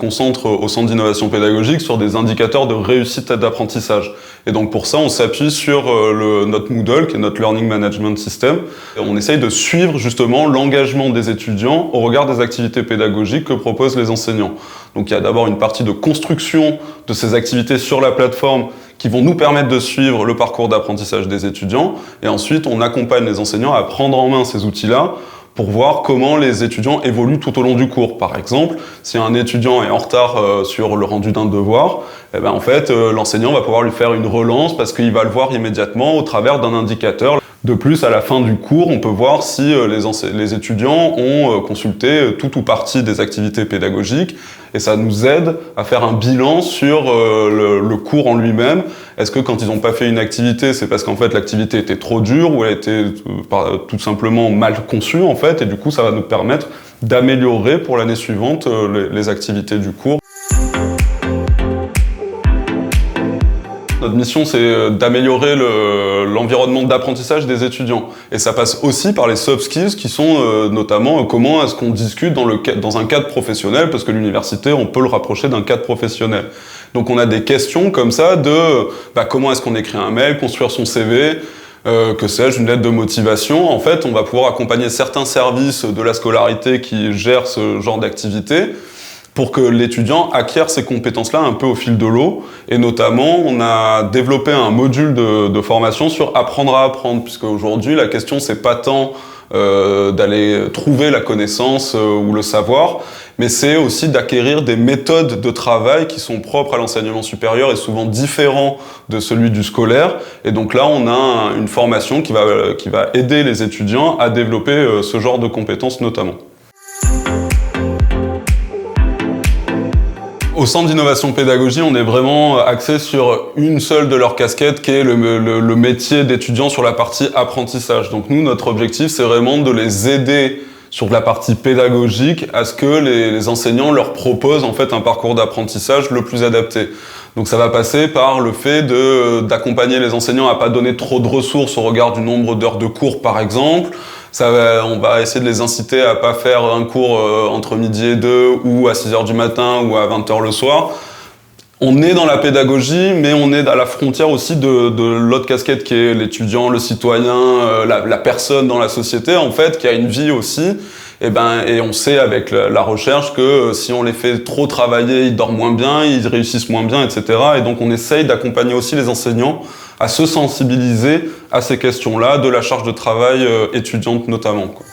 concentre au Centre d'innovation pédagogique sur des indicateurs de réussite d'apprentissage. Et donc pour ça, on s'appuie sur notre Moodle, qui est notre Learning Management System. Et on essaye de suivre justement l'engagement des étudiants au regard des activités pédagogiques que proposent les enseignants. Donc il y a d'abord une partie de construction de ces activités sur la plateforme qui vont nous permettre de suivre le parcours d'apprentissage des étudiants. Et ensuite, on accompagne les enseignants à prendre en main ces outils-là pour voir comment les étudiants évoluent tout au long du cours. Par exemple, si un étudiant est en retard sur le rendu d'un devoir, eh ben en fait, l'enseignant va pouvoir lui faire une relance parce qu'il va le voir immédiatement au travers d'un indicateur. De plus, à la fin du cours, on peut voir si les étudiants ont consulté tout ou partie des activités pédagogiques et ça nous aide à faire un bilan sur le cours en lui-même. Est-ce que quand ils n'ont pas fait une activité, c'est parce qu'en fait l'activité était trop dure ou elle était tout simplement mal conçue en fait, et du coup ça va nous permettre d'améliorer pour l'année suivante les activités du cours. Notre mission, c'est d'améliorer l'environnement d'apprentissage des étudiants. Et ça passe aussi par les soft skills qui sont notamment comment est-ce qu'on discute dans un cadre professionnel, parce que l'université, on peut le rapprocher d'un cadre professionnel. Donc on a des questions comme ça de comment est-ce qu'on écrit un mail, construire son CV, que sais-je, une lettre de motivation. En fait, on va pouvoir accompagner certains services de la scolarité qui gèrent ce genre d'activité pour que l'étudiant acquiert ces compétences-là un peu au fil de l'eau. Et notamment, on a développé un module de formation sur apprendre à apprendre, puisque aujourd'hui, la question, c'est pas tant d'aller trouver la connaissance ou le savoir, mais c'est aussi d'acquérir des méthodes de travail qui sont propres à l'enseignement supérieur et souvent différents de celui du scolaire. Et donc là, on a une formation qui va aider les étudiants à développer ce genre de compétences notamment. Au Centre d'innovation pédagogique, on est vraiment axé sur une seule de leurs casquettes qui est le métier d'étudiant sur la partie apprentissage. Donc nous, notre objectif, c'est vraiment de les aider sur la partie pédagogique à ce que les enseignants leur proposent en fait un parcours d'apprentissage le plus adapté. Donc ça va passer par le fait d'accompagner les enseignants à pas donner trop de ressources au regard du nombre d'heures de cours par exemple. On va essayer de les inciter à pas faire un cours entre midi et 2 ou à 6h du matin ou à 20h le soir. On est dans la pédagogie, mais on est à la frontière aussi de l'autre casquette qui est l'étudiant, le citoyen, la personne dans la société en fait, qui a une vie aussi. Et on sait avec la recherche que si on les fait trop travailler, ils dorment moins bien, ils réussissent moins bien, etc. Et donc on essaye d'accompagner aussi les enseignants à se sensibiliser à ces questions-là, de la charge de travail étudiante notamment, quoi.